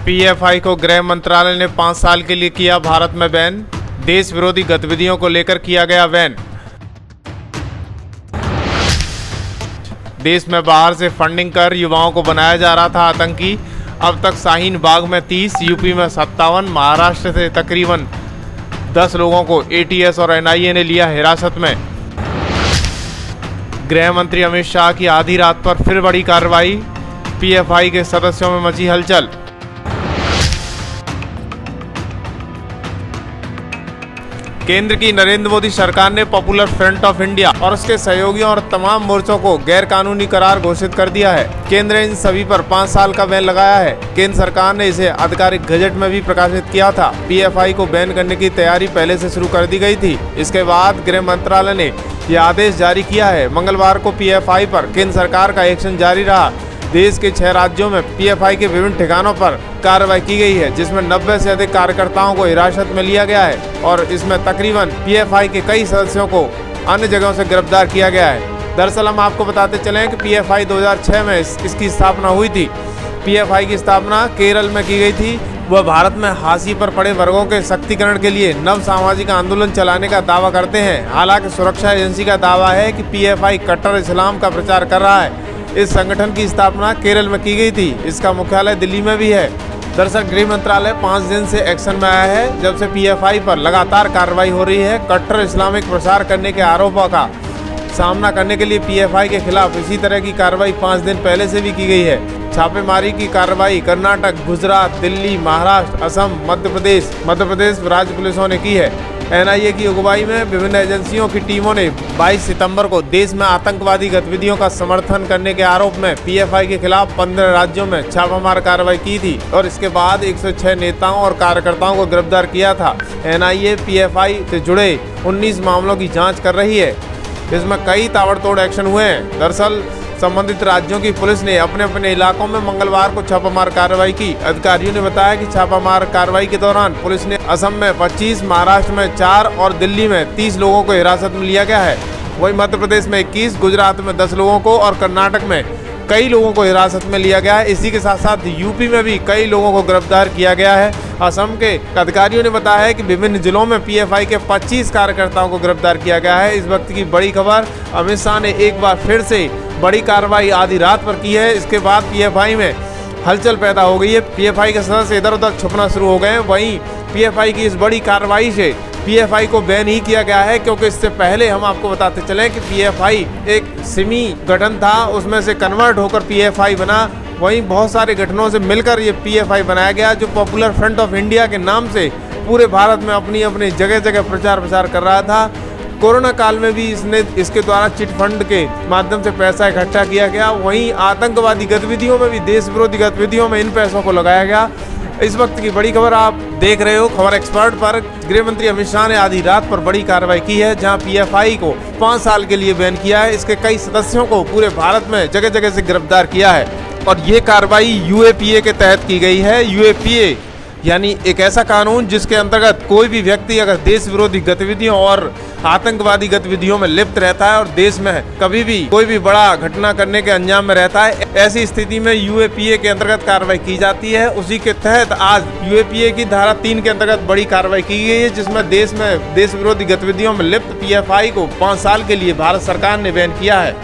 PFI को गृह मंत्रालय ने 5 साल के लिए किया भारत में बैन। देश विरोधी गतिविधियों को लेकर किया गया बैन। देश में बाहर से फंडिंग कर युवाओं को बनाया जा रहा था आतंकी। अब तक शाहीन बाग में 30, यूपी में 57, महाराष्ट्र से तकरीबन 10 लोगों को एटीएस और एनआईए ने लिया हिरासत में। गृह मंत्री अमित शाह की आधी रात पर फिर बड़ी कार्रवाई। पीएफआई के सदस्यों में मची हलचल। केंद्र की नरेंद्र मोदी सरकार ने पॉपुलर फ्रंट ऑफ इंडिया और उसके सहयोगियों और तमाम मोर्चों को गैर कानूनी करार घोषित कर दिया है। केंद्र ने इन सभी पर 5 साल का बैन लगाया है। केंद्र सरकार ने इसे आधिकारिक गजट में भी प्रकाशित किया था। पीएफआई को बैन करने की तैयारी पहले से शुरू कर दी गई थी। इसके बाद गृह मंत्रालय ने यह आदेश जारी किया है। मंगलवार को पीएफआई पर केंद्र सरकार का एक्शन जारी रहा। देश के 6 राज्यों में पीएफआई के विभिन्न ठिकानों पर कार्रवाई की गई है, जिसमें 90 से अधिक कार्यकर्ताओं को हिरासत में लिया गया है और इसमें तकरीबन पीएफआई के कई सदस्यों को अन्य जगहों से गिरफ्तार किया गया है। दरअसल हम आपको बताते चलें कि पीएफआई 2006 में इसकी स्थापना हुई थी। पीएफआई की स्थापना केरल में की गई थी। वह भारत में हाशिए पर पड़े वर्गों के सशक्तिकरण के लिए नव सामाजिक आंदोलन चलाने का दावा करते हैं। हालांकि सुरक्षा एजेंसी का दावा है कि पीएफआई कट्टर इस्लाम का प्रचार कर रहा है। इस संगठन की स्थापना केरल में की गई थी। इसका मुख्यालय दिल्ली में भी है। दरअसल गृह मंत्रालय 5 दिन से एक्शन में आया है, जब से पीएफआई पर लगातार कार्रवाई हो रही है। कट्टर इस्लामिक प्रसार करने के आरोपों का सामना करने के लिए पीएफआई के खिलाफ इसी तरह की कार्रवाई 5 दिन पहले से भी की गई है। छापेमारी की कार्रवाई कर्नाटक, गुजरात, दिल्ली, महाराष्ट्र, असम, मध्य प्रदेश राज्य पुलिसों ने की है। एनआईए की अगुवाई में विभिन्न एजेंसियों की टीमों ने 22 सितंबर को देश में आतंकवादी गतिविधियों का समर्थन करने के आरोप में पीएफआई के खिलाफ 15 राज्यों में छापामार कार्रवाई की थी और इसके बाद 106 नेताओं और कार्यकर्ताओं को गिरफ्तार किया था। एनआईए पीएफआई से जुड़े 19 मामलों की जांच कर रही है। इसमें कई ताबड़तोड़ एक्शन हुए हैं। दरअसल संबंधित राज्यों की पुलिस ने अपने अपने इलाकों में मंगलवार को छापामार कार्रवाई की। अधिकारियों ने बताया कि छापामार कार्रवाई के दौरान पुलिस ने असम में 25, महाराष्ट्र में 4 और दिल्ली में 30 लोगों को हिरासत में लिया गया है। वहीं मध्य प्रदेश में 21, गुजरात में 10 लोगों को और कर्नाटक में कई लोगों को हिरासत में लिया गया है। इसी के साथ साथ यूपी में भी कई लोगों को गिरफ्तार किया गया है। असम के अधिकारियों ने बताया है कि विभिन्न जिलों में पीएफआई के 25 कार्यकर्ताओं को गिरफ्तार किया गया है। इस वक्त की बड़ी खबर, अमित शाह ने एक बार फिर से बड़ी कार्रवाई आधी रात पर की है। इसके बाद पीएफआई में हलचल पैदा हो गई है। पीएफआई के सदस्य इधर उधर छुपना शुरू हो गए हैं। वहीं पीएफआई की इस बड़ी कार्रवाई से पीएफआई को बैन ही किया गया है, क्योंकि इससे पहले हम आपको बताते चलें कि पीएफआई एक सिमी गठन था, उसमें से कन्वर्ट होकर पीएफआई बना। वहीं बहुत सारे गठनों से मिलकर ये पीएफआई बनाया गया, जो पॉपुलर फ्रंट ऑफ इंडिया के नाम से पूरे भारत में अपनी अपनी जगह जगह प्रचार कर रहा था। कोरोना काल में भी इसके द्वारा चिट फंड के माध्यम से पैसा इकट्ठा किया गया। वहीं आतंकवादी गतिविधियों में भी, देश विरोधी गतिविधियों में इन पैसों को लगाया गया। इस वक्त की बड़ी खबर आप देख रहे हो खबर एक्सपर्ट पर। गृह मंत्री अमित शाह ने आधी रात पर बड़ी कार्रवाई की है, जहां पीएफआई को 5 साल के लिए बैन किया है। इसके कई सदस्यों को पूरे भारत में जगह जगह से गिरफ्तार किया है और ये कार्रवाई यूएपीए के तहत की गई है। यूएपीए यानी एक ऐसा कानून जिसके अंतर्गत कोई भी व्यक्ति अगर देश विरोधी गतिविधियों और आतंकवादी गतिविधियों में लिप्त रहता है और देश में कभी भी कोई भी बड़ा घटना करने के अंजाम में रहता है, ऐसी स्थिति में यूएपीए के अंतर्गत कार्रवाई की जाती है। उसी के तहत आज यूएपीए की धारा 3 के अंतर्गत बड़ी कार्रवाई की गई है, जिसमें देश विरोधी गतिविधियों में लिप्त पीएफआई को 5 साल के लिए भारत सरकार ने बैन किया है।